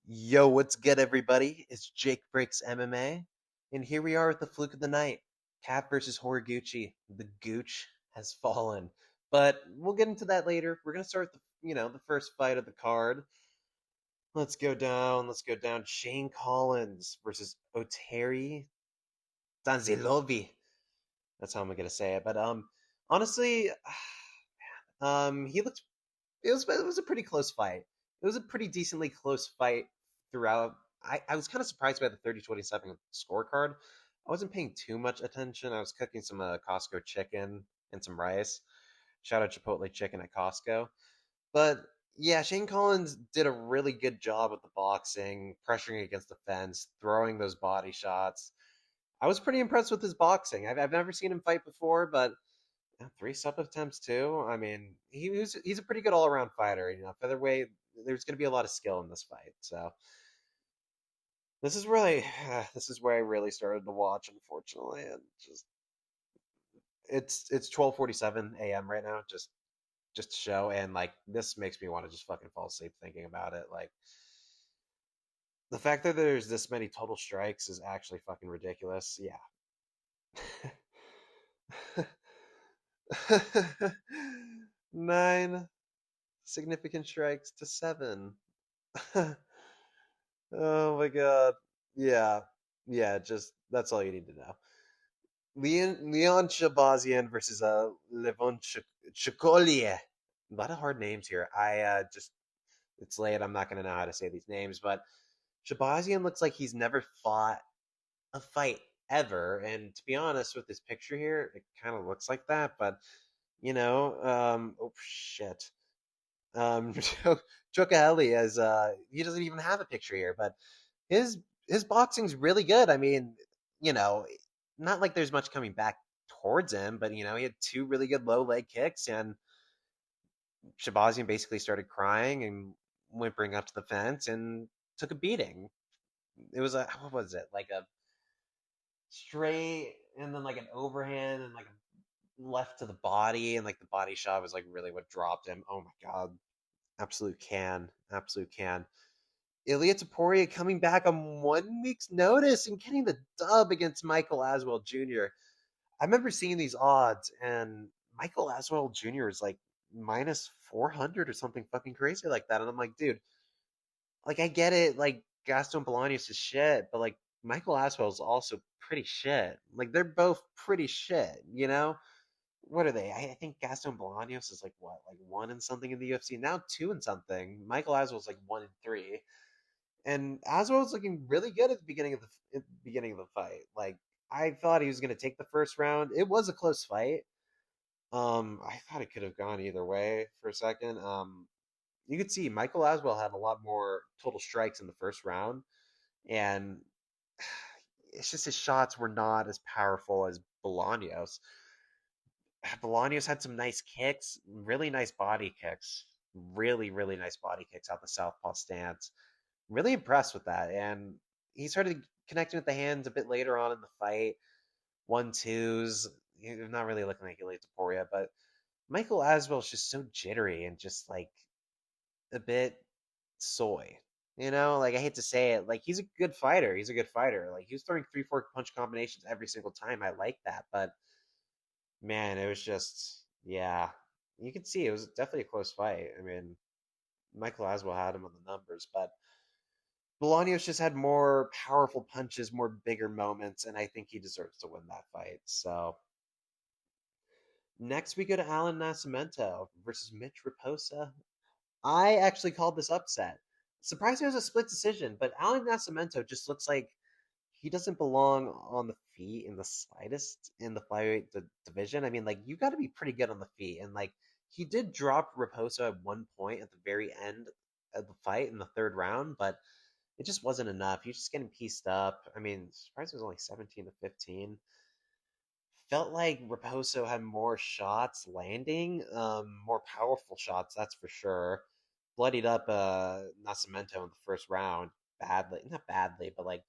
Yo, what's good, everybody? It's Jake Breaks MMA, and here we are with the fluke of the night. Kape versus Horiguchi. The Gooch has fallen, but we'll get into that later. We're gonna start the first fight of the card. Let's go down. Let's go down. Shane Collins versus Oteri Danzilovi. That's how I'm gonna say it. But honestly, he looked. It was a pretty close fight. It was a pretty decently close fight throughout. I was kind of surprised by the 30-27 scorecard. I wasn't paying too much attention. I was cooking some Costco chicken and some rice. Shout out Chipotle chicken at Costco. But yeah, Shane Collins did a really good job with the boxing, pressuring against the fence, throwing those body shots. I was pretty impressed with his boxing. I've never seen him fight before, but yeah, three sub attempts too. I mean, he's a pretty good all around fighter. Featherweight. There's going to be a lot of skill in this fight. So this is where I really started to watch. Unfortunately, and just it's 12:47 a.m. right now. Just to show, and like this makes me want to just fucking fall asleep thinking about it. Like the fact that there's this many total strikes is actually fucking ridiculous. Yeah. Nine significant strikes to seven. Oh my god. Yeah. Yeah, just that's all you need to know. Leon Shabazian versus Levon Chikolier. A lot of hard names here. I just it's late. I'm not gonna know how to say these names, but Shabazian looks like he's never fought a fight ever. And to be honest, with this picture here, it kind of looks like that. But oh shit. Chocahelli as he doesn't even have a picture here, but his his boxing's really good. I mean, you know, not like there's much coming back towards him, but he had two really good low leg kicks, and Shabazian basically started crying and whimpering up to the fence and took a beating. It was a what was it like a straight and then like an overhand and like a left to the body and like the body shot was like really what dropped him. Oh my god, absolute can. Ilya Taporia coming back on 1 week's notice and getting the dub against Michael Aswell Jr. I remember seeing these odds, and Michael Aswell Jr. is like minus 400 or something fucking crazy like that. And I'm like, dude, like, I get it. Like, Gaston Bolaños is shit, but like, Michael Aswell is also pretty shit. Like, they're both pretty shit. What are they? I think Gaston Bolaños is like what, like one and something in the UFC now, two and something. Michael Aswell's like 1 and 3. And Aswell was looking really good at the beginning of the fight. Like I thought he was going to take the first round. It was a close fight. I thought it could have gone either way for a second. You could see Michael Aswell had a lot more total strikes in the first round, and it's just his shots were not as powerful as Bolaños. Bolaños had some nice kicks, really nice body kicks, really nice body kicks out the southpaw stance. Really impressed with that. And he started connecting with the hands a bit later on in the fight. 1-2s. He's not really looking like Ilya Taporia, but Michael Aswell's just so jittery and just like a bit soy. Like I hate to say it, like he's a good fighter. He's a good fighter. Like he was throwing 3-4 punch combinations every single time. I like that, but man, it was just yeah. You could see it was definitely a close fight. I mean, Michael Aswell had him on the numbers, but Bolaños just had more powerful punches, more bigger moments, and I think he deserves to win that fight. So next we go to Alan Nascimento versus Mitch Raposa. I actually called this upset. Surprised it was a split decision, but Alan Nascimento just looks like he doesn't belong on the feet in the slightest in the flyweight division. I mean, like you got to be pretty good on the feet, and like he did drop Raposa at one point at the very end of the fight in the third round, but it just wasn't enough. He was just getting pieced up. I mean, surprised it was only 17 to 15. Felt like Raposo had more shots landing, more powerful shots, that's for sure. Bloodied up Nascimento in the first round badly. Not badly, but like,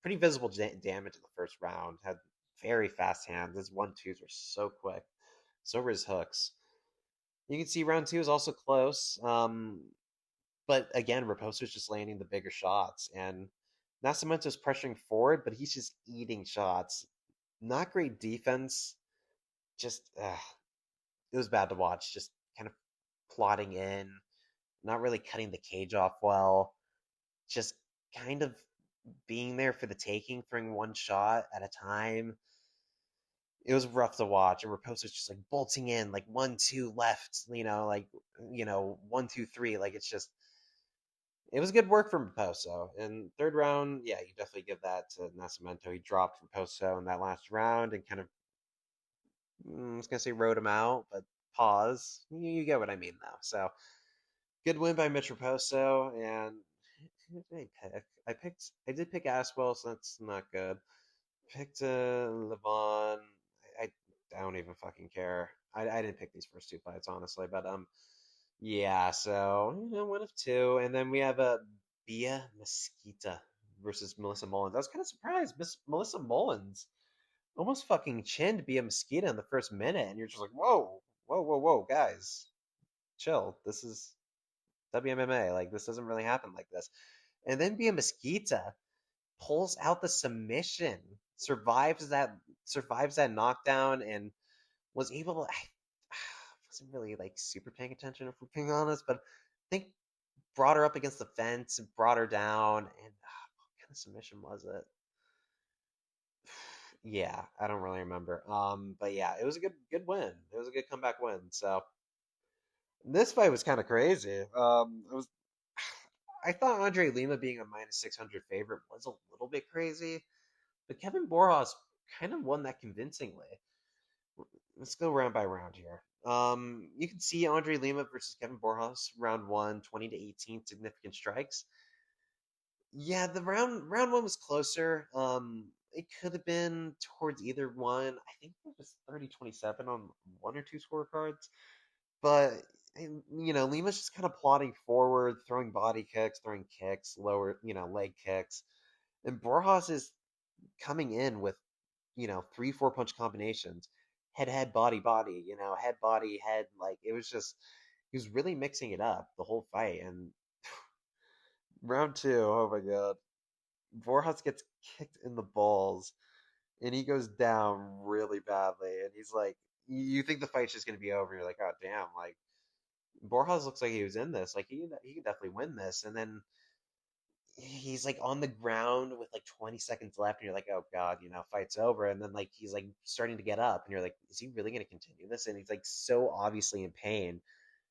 pretty visible damage in the first round. Had very fast hands. His 1-2s were so quick. So were his hooks. You can see round two is also close. But again, Raposo's just landing the bigger shots, and Nascimento's pressuring forward, but he's just eating shots. Not great defense. Just it was bad to watch. Just kind of plotting in, not really cutting the cage off well. Just kind of being there for the taking, throwing one shot at a time. It was rough to watch, and Raposo's just like bolting in, like 1-2 left, like 1-2-3, like it's just it was good work from Raposo. And third round, yeah, you definitely give that to Nascimento. He dropped Raposo in that last round and kind of I was gonna say wrote him out, but pause. You get what I mean though. So good win by Mitch Raposo, and who did I pick? I did pick Aswell, so that's not good. Picked Levon. I, I don't even fucking care. I didn't pick these first two fights honestly, but yeah. So 1 of 2, and then we have a Bia Mesquita versus Melissa Mullins. I was kind of surprised. Miss Melissa Mullins almost fucking chinned Bia Mesquita in the first minute, and you're just like, whoa, whoa, whoa, whoa, guys, chill. This is WMMA. Like this doesn't really happen like this. And then Bia Mesquita pulls out the submission, survives that knockdown, and was able to. I wasn't really like super paying attention if we're being honest, but I think brought her up against the fence and brought her down. And what kind of submission was it? Yeah, I don't really remember. But yeah, it was a good win. It was a good comeback win. So this fight was kind of crazy. It was. I thought Andre Lima being a -600 favorite was a little bit crazy, but Kevin Borjas kind of won that convincingly. Let's go round by round here. You can see Andre Lima versus Kevin Borjas, round one, 20-18, significant strikes. Yeah, the round one was closer. It could have been towards either one. I think it was 30-27 on one or two scorecards. But Lima's just kind of plodding forward, throwing body kicks, throwing kicks, lower, leg kicks. And Borjas is coming in with, 3-4 punch combinations. Head, body, body, head, body, head. Like it was just he was really mixing it up the whole fight. And round two, oh my god. Borjas gets kicked in the balls and he goes down really badly. And he's like, you think the fight's just gonna be over. You're like, oh damn, like Borjas looks like he was in this. Like he could definitely win this. And then he's like on the ground with like 20 seconds left, and you're like, oh god, fight's over. And then like he's like starting to get up, and you're like, is he really gonna continue this? And he's like so obviously in pain.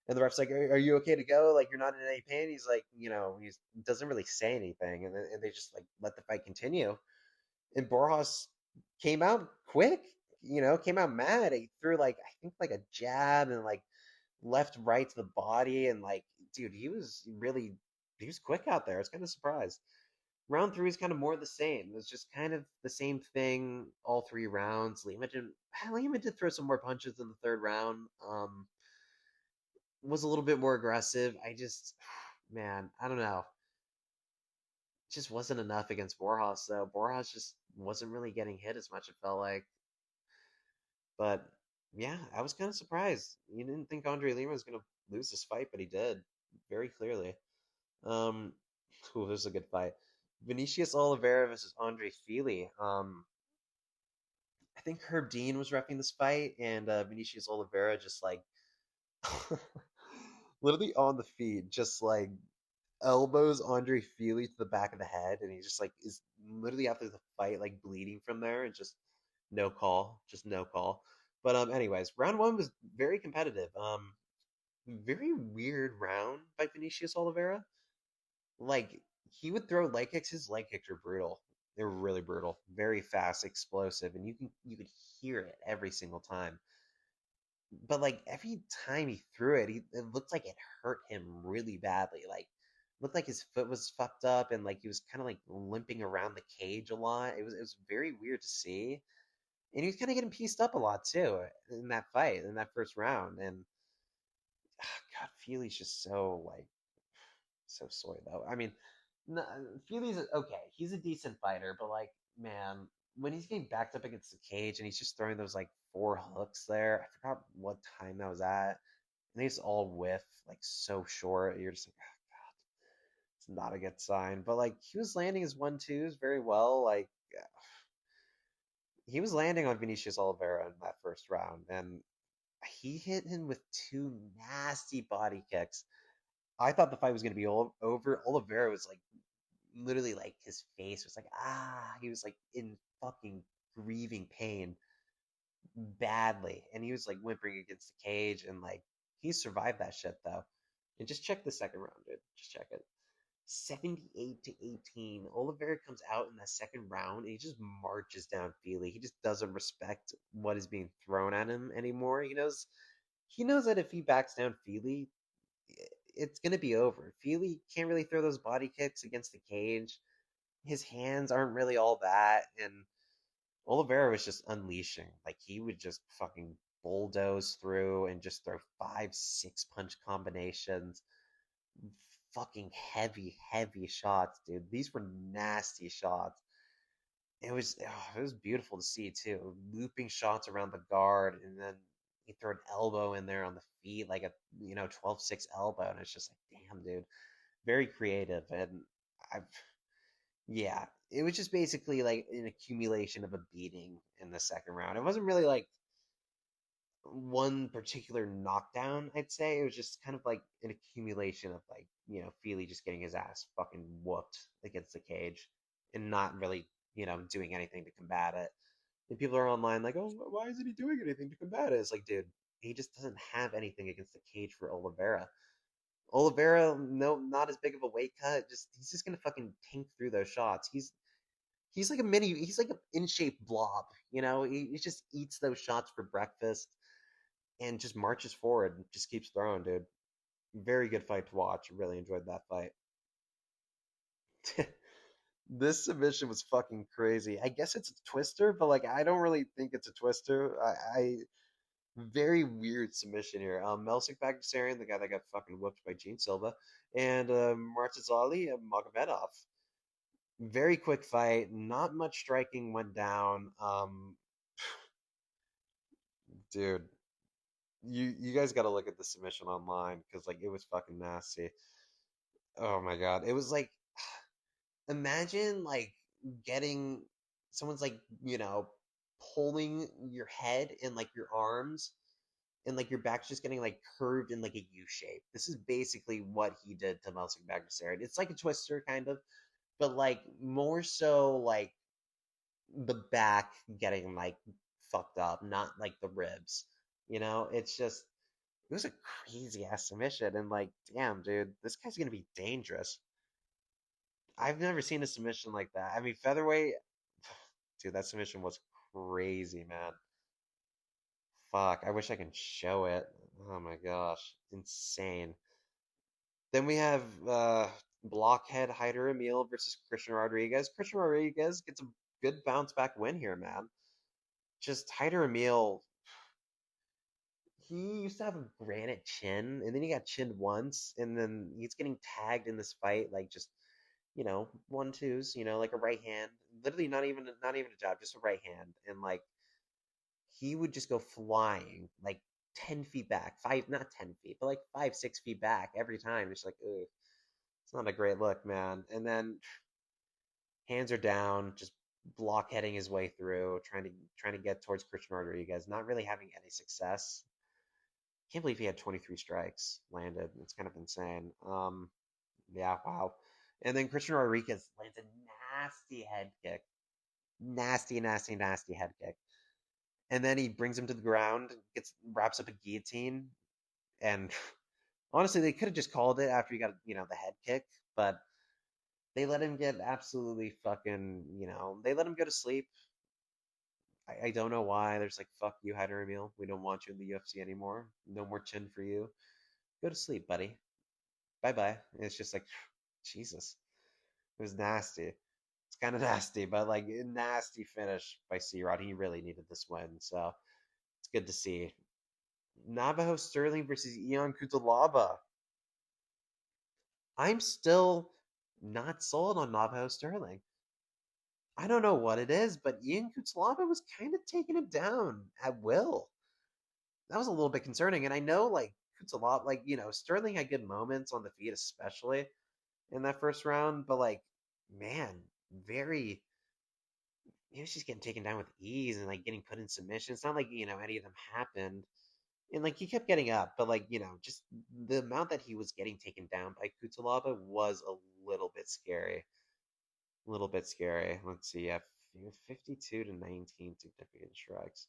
And the ref's like, are you okay to go? Like you're not in any pain. He's like, he doesn't really say anything, and they just like let the fight continue. And Borjas came out quick. Came out mad. He threw like I think like a jab and like left, right to the body, and like, dude, he was quick out there. I was kind of surprised. Round three is kind of more the same. It was just kind of the same thing all 3 rounds. Lima did throw some more punches in the third round. Was a little bit more aggressive. Man, I don't know. Just wasn't enough against Borjas. So Borjas just wasn't really getting hit as much. It felt like, but yeah, I was kind of surprised. You didn't think Andre Lima was going to lose this fight, but he did very clearly. Um, this was a good fight. Vinicius Oliveira versus Andre Fili. I think Herb Dean was repping this fight, and Vinicius Oliveira just like literally on the feet, just like elbows Andre Fili to the back of the head, and he just like is literally after the fight like bleeding from there, and just no call. But anyways, round one was very competitive. Very weird round by Vinicius Oliveira. Like he would throw leg kicks. His leg kicks were brutal. They were really brutal, very fast, explosive, and you could hear it every single time. But like every time he threw it, it looked like it hurt him really badly. Like looked like his foot was fucked up, and like he was kind of like limping around the cage a lot. It was very weird to see, and he was kind of getting pieced up a lot too in that fight in that first round. And God, Feely's just so like so soy though. I mean, no, Feely's okay. He's a decent fighter, but like, man, when he's getting backed up against the cage and he's just throwing those like 4 hooks there, I forgot what time that was at, and they just all whiff like so short. You're just like, oh, God. not a good sign. But like he was landing his 1-2s very well. Like he was landing on Vinicius Oliveira in that first round, and he hit him with two nasty body kicks. I thought the fight was going to be over. Oliveira was like literally like his face was like he was like in fucking grieving pain badly, and he was like whimpering against the cage, and like he survived that shit though. And just check the second round, dude. Just check it. 78-18. Oliveira comes out in that second round and he just marches down Feely. He just doesn't respect what is being thrown at him anymore. He knows that if he backs down Feely, it's gonna be over. Feely can't really throw those body kicks against the cage. His hands aren't really all that, and Oliveira was just unleashing. Like he would just fucking bulldoze through and just throw 5, 6 punch combinations. Fucking heavy, heavy shots, dude. These were nasty shots. It was beautiful to see too. Looping shots around the guard, and then he throw an elbow in there on the feet, like a 12-6 elbow, and it's just like, damn, dude, very creative. And I, yeah, it was just basically like an accumulation of a beating in the second round. It wasn't really like one particular knockdown, I'd say. It was just kind of like an accumulation of like, Feely just getting his ass fucking whooped against the cage and not really, doing anything to combat it. And people are online like, oh, why isn't he doing anything to combat it? It's like, dude, he just doesn't have anything against the cage for Oliveira. Oliveira, no, not as big of a weight cut. He's just gonna fucking tank through those shots. He's like he's like an in shape blob. He just eats those shots for breakfast and just marches forward and just keeps throwing, dude. Very good fight to watch. Really enjoyed that fight. This submission was fucking crazy. I guess it's a twister, but like I don't really think it's a twister. I very weird submission here. Melsik Bagdasarian, the guy that got fucking whooped by Gene Silva, and Martizali Magomedov. Very quick fight. Not much striking went down. Dude, you guys got to look at the submission online because like it was fucking nasty. Oh my god, it was like imagine like getting someone's like pulling your head and like your arms and like your back's just getting like curved in like a U shape. This is basically what he did to Melsik Bagdasarian. It's like a twister kind of, but like more so like the back getting like fucked up, not like the ribs. It's just it was a crazy ass submission, and like, damn, dude, this guy's gonna be dangerous. I've never seen a submission like that. I mean, featherweight, dude, that submission was crazy, man. Fuck, I wish I can show it. Oh my gosh, insane. Then we have Blockhead Hyder Emil versus Christian Rodriguez. Christian Rodriguez gets a good bounce back win here, man. Just Hyder Emil, he used to have a granite chin, and then he got chinned once, and then he's getting tagged in this fight, like just 1-2s, like a right hand, literally not even a jab, just a right hand, and like he would just go flying like 10 feet back, five, not 10 feet, but like 5, 6 feet back every time. It's like, ugh, it's not a great look, man. And then hands are down, just blockheading his way through, trying to get towards Christian Rodriguez, not really having any success. Can't believe he had 23 strikes landed. It's kind of insane. Yeah, wow. And then Christian Rodriguez lands a nasty head kick. Nasty, nasty, nasty head kick. And then he brings him to the ground, wraps up a guillotine. And honestly, they could have just called it after he got, the head kick, but they let him get absolutely fucking, they let him go to sleep. I don't know why. There's like, fuck you, Hyder Emil. We don't want you in the UFC anymore. No more chin for you. Go to sleep, buddy. Bye bye. It's just like, Jesus. It was nasty. It's kind of nasty, but like a nasty finish by C Rod. He really needed this win, so it's good to see. Navajo Sterling versus Ion Cutelaba. I'm still not sold on Navajo Sterling. I don't know what it is, but Ian Cutelaba was kind of taking him down at will. That was a little bit concerning, and I know like Cutelaba, like Sterling had good moments on the feet, especially. in that first round, but like, man, very he was just getting taken down with ease and like getting put in submission. It's not like, any of them happened. And like he kept getting up, but like, just the amount that he was getting taken down by Kutalaba was a little bit scary. A little bit scary. Let's see. Yeah, 52 to 19 significant strikes.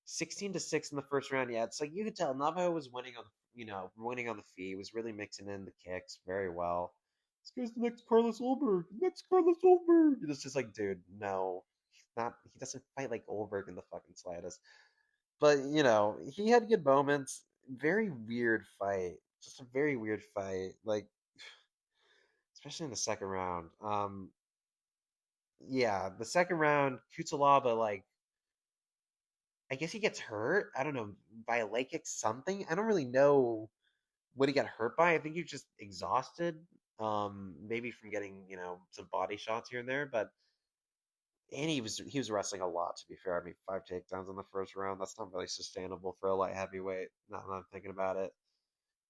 16 to 6 in the first round. Yeah, it's like you could tell Navajo was winning on winning on the feet, was really mixing in the kicks very well. This guy's the next Carlos Ulberg. Next Carlos Ulberg. It's just like, dude, no. Not he doesn't fight like Ulberg in the fucking slightest. But, he had good moments. Very weird fight. Just a very weird fight. Like, especially in the second round. Yeah, the second round, Kutalaba, like, I guess he gets hurt. I don't know, by a leg kick, something. I don't really know what he got hurt by. I think he was just exhausted. Maybe from getting, some body shots here and there, but and he was wrestling a lot, to be fair. I mean, 5 takedowns in the first round, that's not really sustainable for a light heavyweight. Not that I'm thinking about it.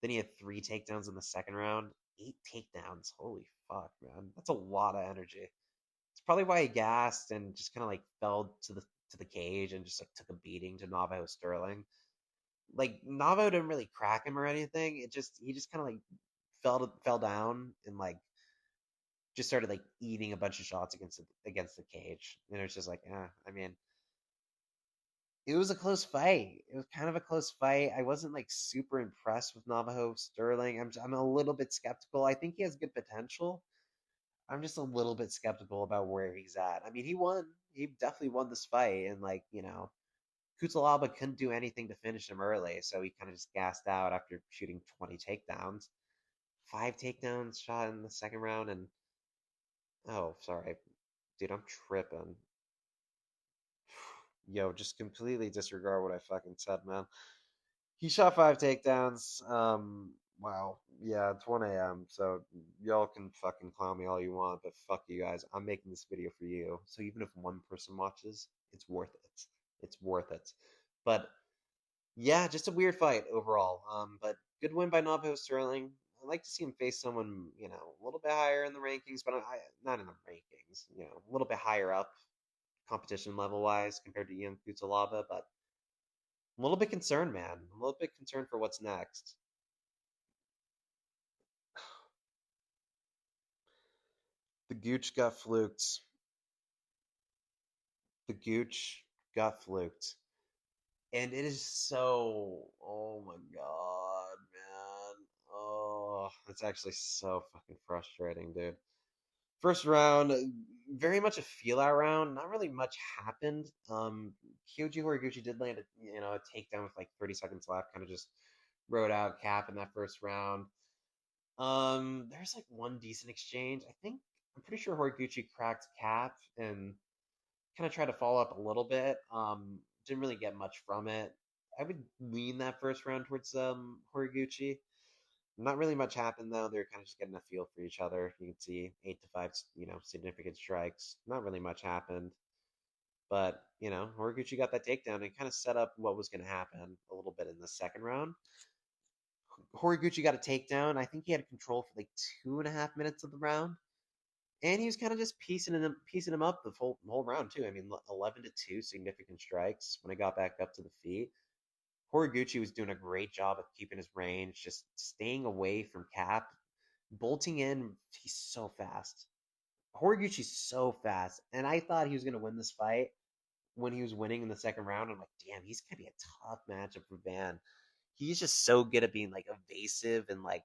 Then he had 3 takedowns in the second round. 8 takedowns. Holy fuck, man. That's a lot of energy. It's probably why he gassed and just kind of like fell to the cage and just like took a beating to Navajo Sterling. Like Navajo didn't really crack him or anything. He just kind of like fell down and like just started like eating a bunch of shots against the cage. And it was just like, I mean, it was a close fight. It was kind of a close fight. I wasn't like super impressed with Navajo Sterling. I'm a little bit skeptical. I think he has good potential. I'm just a little bit skeptical about where he's at. I mean, he won. He definitely won this fight, and like Kutalaba couldn't do anything to finish him early, so he kind of just gassed out after shooting 20 takedowns. 5 takedowns shot in the second round, and oh, sorry, dude, I'm tripping. Yo, just completely disregard what I fucking said, man. He shot 5 takedowns. Wow. Yeah, it's 1 a.m. So y'all can fucking clown me all you want, but fuck you guys. I'm making this video for you. So even if one person watches, it's worth it. It's worth it. But yeah, just a weird fight overall. But good win by Navajo Sterling. I'd like to see him face someone, a little bit higher in the rankings, but not in the rankings, a little bit higher up competition level wise compared to Ian Kutalaba, but I'm a little bit concerned, man. I'm a little bit concerned for what's next. The Gooch got fluked. The Gooch got fluked. And it is so, oh my god, man. Oh, it's actually so fucking frustrating, dude. First round, very much a feel out round. Not really much happened. Kyoji Horiguchi did land a takedown with like 30 seconds left, kind of just rode out Kape in that first round. There's like one decent exchange. I'm pretty sure Horiguchi cracked Kape and kind of tried to follow up a little bit. Didn't really get much from it. I would lean that first round towards Horiguchi. Not really much happened though. They're kind of just getting a feel for each other. You can see 8 to 5, significant strikes. Not really much happened, but Horiguchi got that takedown and kind of set up what was going to happen a little bit in the second round. Horiguchi got a takedown. I think he had control for like 2.5 minutes of the round, and he was kind of just piecing him up the whole round too. I mean, 11 to 2 significant strikes when I got back up to the feet. Horiguchi was doing a great job of keeping his range, just staying away from Kape, bolting in. He's so fast. Horiguchi's so fast, and I thought he was going to win this fight when he was winning in the second round. I'm like, damn, he's going to be a tough matchup for Van. He's just so good at being like evasive and like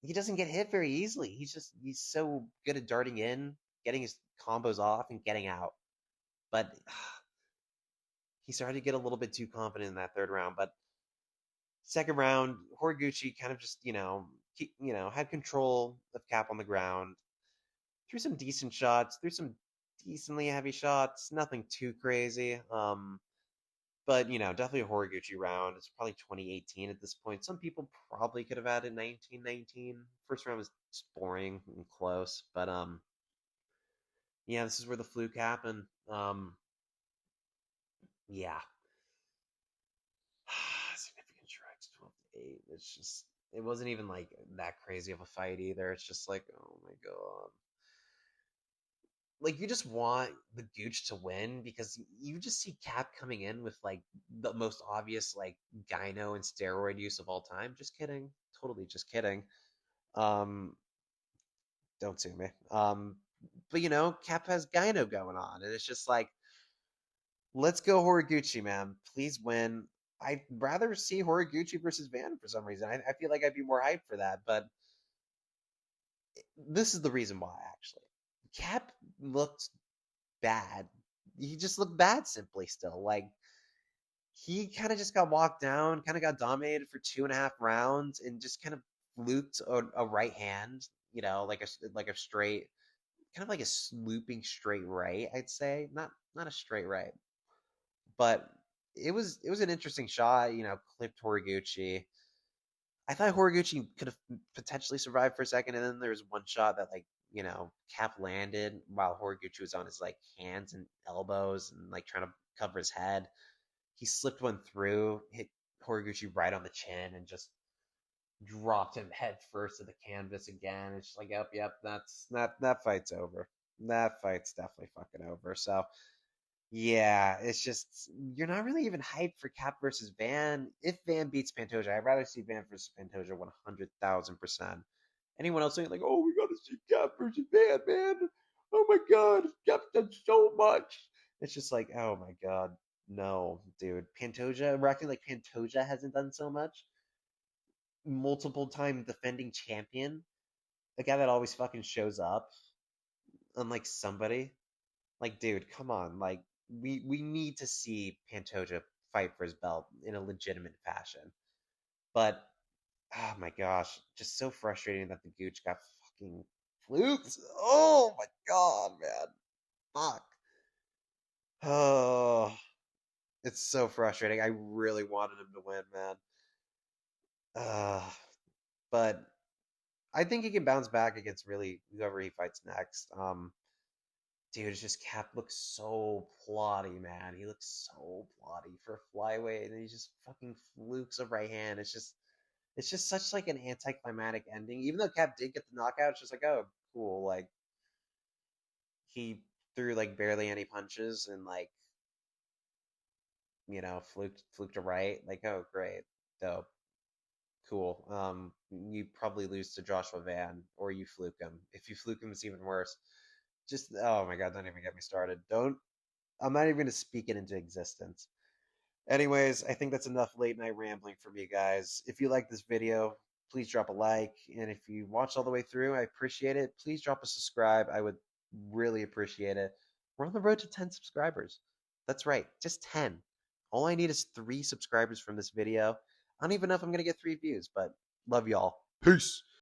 he doesn't get hit very easily. He's so good at darting in, getting his combos off, and getting out. But he started to get a little bit too confident in that third round. But second round, Horiguchi kind of just had control of Kape on the ground, threw some decent shots, threw some decently heavy shots, nothing too crazy. But definitely a Horiguchi round. It's probably 2018 at this point. Some people probably could have added 1919. First round was just boring and close, but yeah, this is where the fluke happened. Yeah, significant strikes, 12 to 8. it wasn't even like that crazy of a fight either. It's just like, oh my god. Like you just want the Gooch to win because you just see Cap coming in with like the most obvious like gyno and steroid use of all time. Just kidding. Totally just kidding. Um don't sue me. But Cap has gyno going on and it's just like let's go Horiguchi, man. Please win. I'd rather see Horiguchi versus Van for some reason. I feel like I'd be more hyped for that, but this is the reason why actually. Cap looked bad. He just looked bad simply still. Like he kind of just got walked down, kind of got dominated for 2.5 rounds, and just kind of fluked a right hand, like a straight, kind of like a looping straight right. I'd say not a straight right, but it was an interesting shot. Clipped Horiguchi. I thought Horiguchi could have potentially survived for a second, and then there was one shot that Cap landed while Horiguchi was on his like hands and elbows and like trying to cover his head. He slipped one through, hit Horiguchi right on the chin, and just dropped him head first to the canvas again. It's just like, yep, that fight's over. That fight's definitely fucking over. So yeah, it's just you're not really even hyped for Cap versus Van. If Van beats Pantoja, I'd rather see Van versus Pantoja 100,000%. Anyone else saying like, "Oh, we gotta see Cap versus Van, man! Oh my God, Cap's done so much." It's just like, oh my God, no, dude. Pantoja, we're acting like Pantoja hasn't done so much. Multiple time defending champion, a guy that always fucking shows up, unlike somebody. Like, dude, come on. Like, we need to see Pantoja fight for his belt in a legitimate fashion. But oh my gosh, just so frustrating that the Gooch got fucking flukes. Oh my god, man. Fuck. Oh, it's so frustrating. I really wanted him to win, man. Uh, but I think he can bounce back against really whoever he fights next. Dude, it's just Cap looks so plotty, man. He looks so plotty for a flyweight, and he just fucking flukes a right hand. It's just such like an anticlimactic ending. Even though Cap did get the knockout, it's just like, oh, cool. Like he threw like barely any punches and like fluked a right. Like, oh, great, dope, cool. You probably lose to Joshua Van, or you fluke him. If you fluke him, it's even worse. Just oh my god, don't even get me started. Don't. I'm not even going to speak it into existence. Anyways, I think that's enough late night rambling from you guys. If you like this video, please drop a like. And if you watched all the way through, I appreciate it. Please drop a subscribe. I would really appreciate it. We're on the road to 10 subscribers. That's right, just 10. All I need is 3 subscribers from this video. I don't even know if I'm going to get 3 views, but love y'all. Peace.